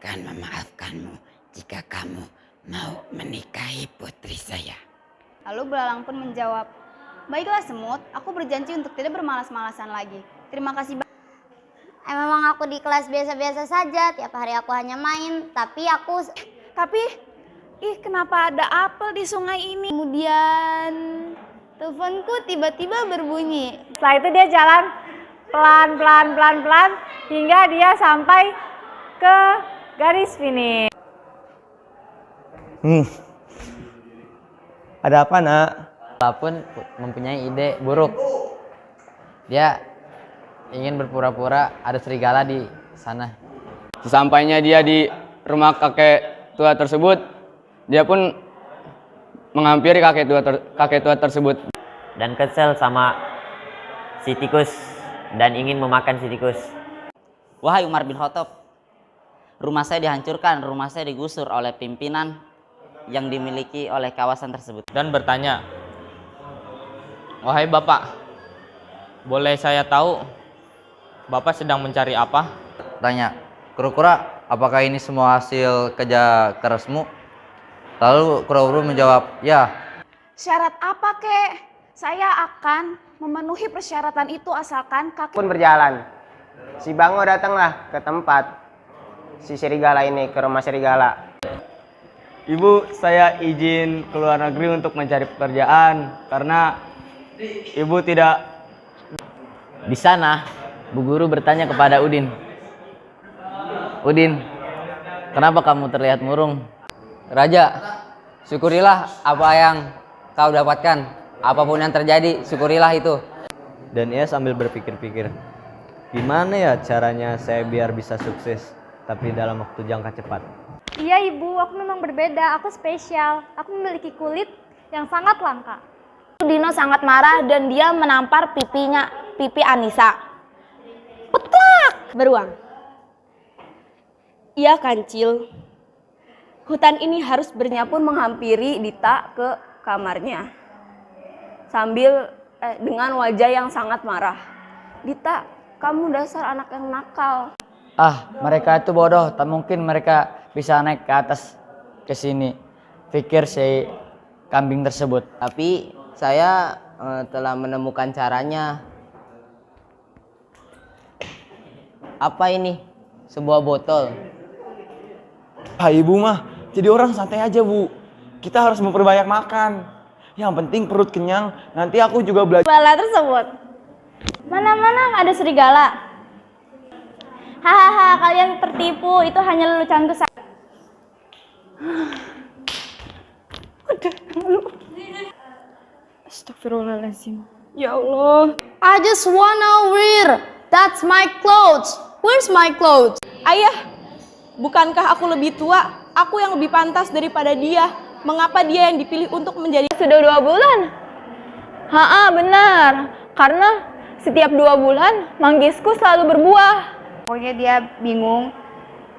akan memaafkanmu jika kamu mau menikahi putri saya. Lalu belalang pun menjawab, baiklah semut, aku berjanji untuk tidak bermalas-malasan lagi. Terima kasih. Memang aku di kelas biasa-biasa saja, tiap hari aku hanya main, tapi Kenapa ada apel di sungai ini? kemudian teleponku tiba-tiba berbunyi. Setelah itu dia jalan pelan hingga dia sampai ke garis finish. Ada apa, Nak? Walaupun mempunyai ide buruk, dia ingin berpura-pura ada serigala di sana. Sesampainya dia di rumah kakek tua tersebut, dia pun menghampiri kakek tua tersebut. Dan kesel sama si tikus dan ingin memakan si tikus. Wahai Umar bin Khattab, rumah saya dihancurkan, rumah saya digusur oleh pimpinan yang dimiliki oleh kawasan tersebut. Dan bertanya, wahai Bapak, boleh saya tahu Bapak sedang mencari apa? Tanya, kura-kura, apakah ini semua hasil kerja kerasmu? Lalu kura-kura menjawab, ya. Syarat apa, Kek? Saya akan memenuhi persyaratan itu asalkan kakek pun berjalan. Si Bango datanglah ke tempat si serigala ini, ke rumah serigala. Ibu, saya izin keluar negeri untuk mencari pekerjaan karena ibu tidak. Di sana, Bu Guru bertanya kepada Udin, Udin, kenapa kamu terlihat murung? Raja, syukurilah apa yang kau dapatkan. Apapun yang terjadi, syukurilah itu. Dan ia sambil berpikir-pikir, gimana ya caranya saya biar bisa sukses, tapi dalam waktu jangka cepat. Iya ibu, aku memang berbeda, aku spesial. Aku memiliki kulit yang sangat langka. Dino sangat marah dan dia menampar pipi Anissa. Petlak! Beruang. Iya Kancil. Hutan ini harus bernyapu menghampiri Dita ke kamarnya. Sambil dengan wajah yang sangat marah. Dita, kamu dasar anak yang nakal. Mereka itu bodoh, tak mungkin mereka bisa naik ke atas ke sini, pikir si kambing tersebut. Tapi saya telah menemukan caranya. Apa ini? Sebuah botol. Ibu mah, jadi orang santai aja, Bu. Kita harus memperbanyak makan. Yang penting perut kenyang, nanti aku juga belajar. Serigala tersebut. Mana ada serigala? Hahaha, kalian tertipu, itu hanya leluconku saja. Astagfirullahaladzim. Ya Allah. I just wanna wear. That's my clothes. Where's my clothes? Ayah, bukankah aku lebih tua? Aku yang lebih pantas daripada dia. Mengapa dia yang dipilih untuk menjadi? Sudah 2 bulan. Benar. Karena setiap 2 bulan manggisku selalu berbuah. Pokoknya dia bingung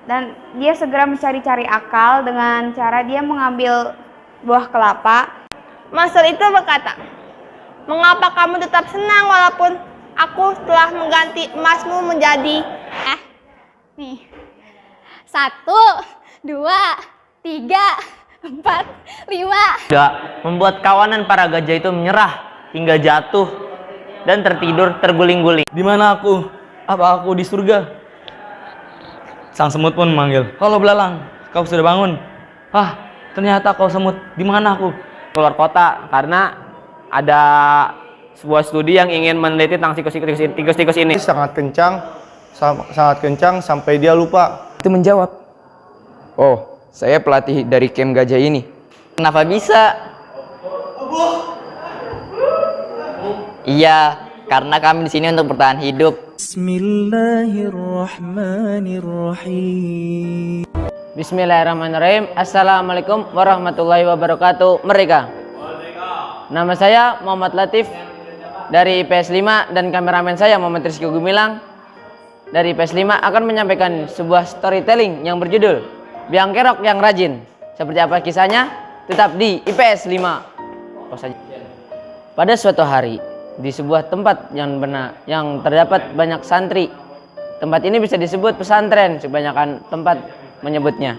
dan dia segera mencari-cari akal dengan cara dia mengambil buah kelapa. Master itu berkata, mengapa kamu tetap senang walaupun aku telah mengganti emasmu menjadi 1, 2, 3, 4, 5. Tidak membuat kawanan para gajah itu menyerah hingga jatuh dan tertidur terguling-guling. Di mana aku? Apa aku di surga? Sang semut pun memanggil, halo belalang, kau sudah bangun? Ternyata kau semut. Di mana aku? Keluar kota karena ada sebuah studi yang ingin meneliti tentang tikus-tikus ini. Sangat kencang sampai dia lupa. Itu menjawab, oh, saya pelatih dari camp gajah ini. Kenapa bisa? Iya, karena kami di sini untuk bertahan hidup. Bismillahirrahmanirrahim. Assalamualaikum warahmatullahi wabarakatuh. Mereka. Nama saya Muhammad Latif dari IPS 5 dan kameramen saya Muhammad Rizky Gumilang dari IPS 5 akan menyampaikan sebuah storytelling yang berjudul Biang Kerok yang Rajin. Seperti apa kisahnya? Tetap di IPS 5. Pada suatu hari di sebuah tempat yang terdapat banyak santri. Tempat ini bisa disebut pesantren, kebanyakan tempat menyebutnya.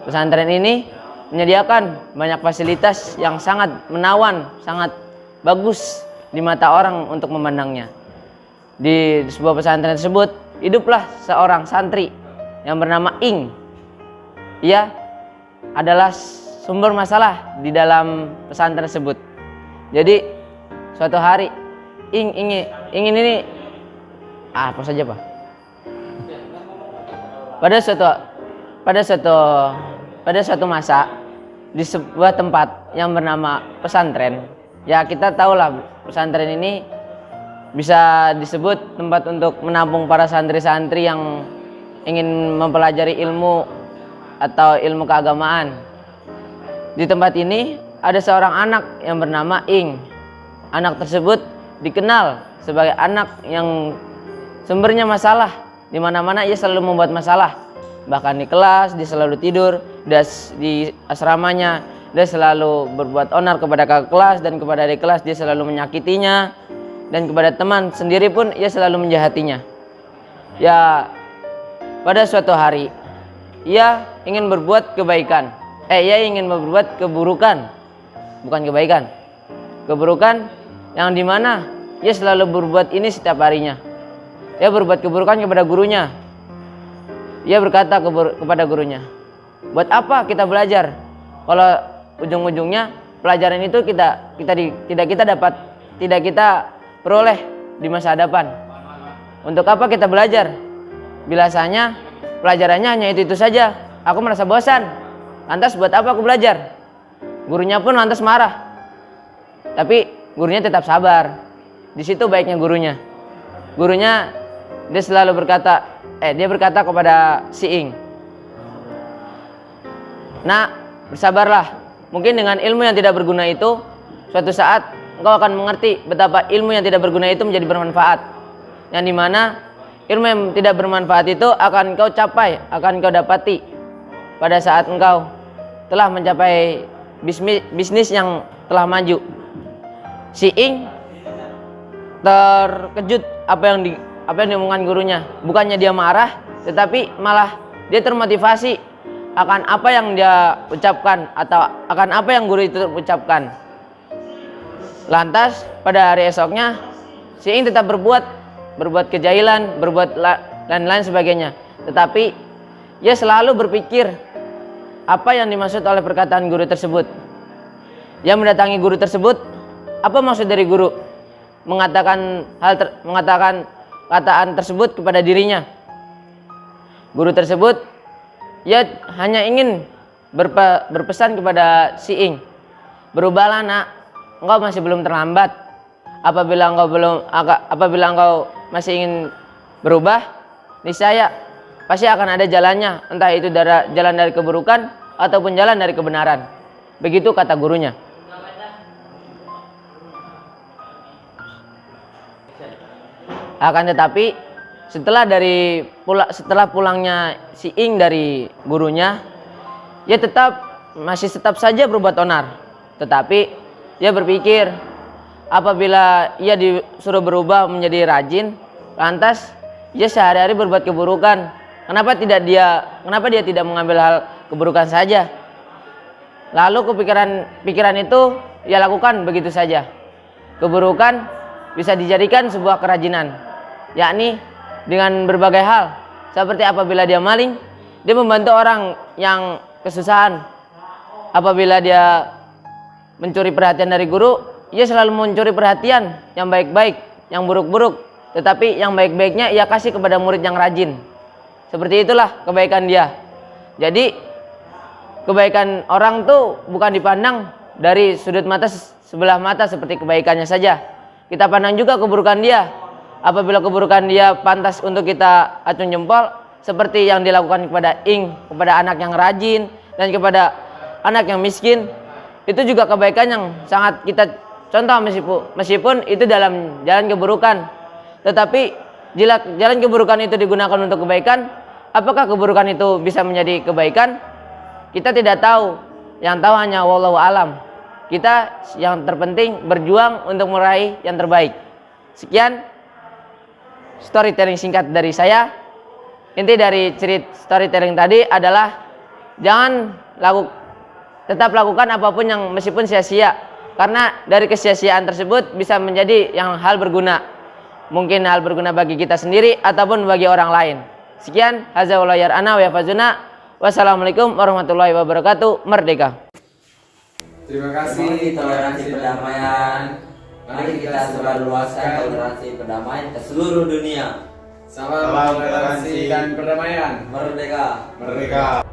Pesantren ini menyediakan banyak fasilitas yang sangat menawan, sangat bagus di mata orang untuk memandangnya. Di sebuah pesantren tersebut hiduplah seorang santri yang bernama Ing. Ia adalah sumber masalah di dalam pesantren tersebut. Jadi suatu hari Ing ini apa saja Pak? Pada suatu masa di sebuah tempat yang bernama pesantren, ya kita tahulah pesantren ini bisa disebut tempat untuk menampung para santri-santri yang ingin mempelajari ilmu atau ilmu keagamaan. Di tempat ini ada seorang anak yang bernama Ing. Anak tersebut dikenal sebagai anak yang sumbernya masalah. Di mana-mana ia selalu membuat masalah. Bahkan di kelas dia selalu tidur, di asramanya dia selalu berbuat onar kepada kakak kelas, dan kepada adik kelas dia selalu menyakitinya, dan kepada teman sendiri pun ia selalu menjahatinya. Ya, pada suatu hari ia ingin berbuat kebaikan. Ia ingin berbuat keburukan, bukan kebaikan. Keburukan yang dimana ia selalu berbuat ini setiap harinya. Ia berbuat keburukan kepada gurunya. Ia berkata kepada gurunya, buat apa kita belajar kalau ujung-ujungnya pelajaran itu tidak kita peroleh di masa depan. Untuk apa kita belajar? Biasanya pelajarannya hanya itu saja. Aku merasa bosan. Lantas buat apa aku belajar? Gurunya pun lantas marah. Tapi gurunya tetap sabar. Di situ baiknya gurunya. Gurunya dia selalu berkata kepada si Ing, "Nak, bersabarlah. Mungkin dengan ilmu yang tidak berguna itu, suatu saat engkau akan mengerti betapa ilmu yang tidak berguna itu menjadi bermanfaat. Yang dimana ilmu yang tidak bermanfaat itu akan engkau capai, akan engkau dapati pada saat engkau telah mencapai bisnis yang telah maju." Si Ing terkejut apa yang diomongkan gurunya. Bukannya dia marah, tetapi malah dia termotivasi akan apa yang dia ucapkan atau akan apa yang guru itu ucapkan. Lantas pada hari esoknya si Ing tetap berbuat kejahilan, berbuat lain-lain sebagainya. Tetapi ia selalu berpikir apa yang dimaksud oleh perkataan guru tersebut. Ia mendatangi guru tersebut. Apa maksud dari guru mengatakan kataan tersebut kepada dirinya? Guru tersebut ia hanya ingin berpesan kepada si Ing, berubahlah nak, engkau masih belum terlambat. Apabila engkau masih ingin berubah, niscaya pasti akan ada jalannya, entah itu jalan dari keburukan ataupun jalan dari kebenaran. Begitu kata gurunya. Akan tetapi setelah pulangnya si Ing dari gurunya, ia masih tetap saja berbuat onar. Tetapi ia berpikir, apabila ia disuruh berubah menjadi rajin, lantas ia sehari-hari berbuat keburukan. Kenapa dia tidak mengambil hal keburukan saja? Lalu pikiran itu ia lakukan begitu saja. Keburukan bisa dijadikan sebuah kerajinan, yakni dengan berbagai hal. Seperti apabila dia maling, dia membantu orang yang kesusahan. Apabila dia mencuri perhatian dari guru, ia selalu mencuri perhatian yang baik-baik, yang buruk-buruk. Tetapi yang baik-baiknya ia kasih kepada murid yang rajin. Seperti itulah kebaikan dia. Jadi kebaikan orang tuh bukan dipandang dari sudut mata sebelah mata seperti kebaikannya saja. Kita pandang juga keburukan dia. Apabila keburukan dia pantas untuk kita acung jempol, seperti yang dilakukan kepada Ing, kepada anak yang rajin dan kepada anak yang miskin, itu juga kebaikan yang sangat kita contoh meskipun itu dalam jalan keburukan. Tetapi jika jalan keburukan itu digunakan untuk kebaikan, apakah keburukan itu bisa menjadi kebaikan? Kita tidak tahu. Yang tahu hanya wallahu alam. Kita yang terpenting berjuang untuk meraih yang terbaik. Sekian storytelling singkat dari saya. inti dari cerita storytelling tadi adalah tetap lakukan apapun yang meskipun sia-sia, karena dari kesia-siaan tersebut bisa menjadi hal berguna, mungkin hal berguna bagi kita sendiri ataupun bagi orang lain. Sekian, hadza wallahu yar'ana wa yafazuna. Wassalamualaikum warahmatullahi wabarakatuh. Merdeka. Terima kasih toleransi perdamaian. Mari kita sebarluaskan toleransi perdamaian ke seluruh dunia. Salam toleransi dan perdamaian. Merdeka. Merdeka.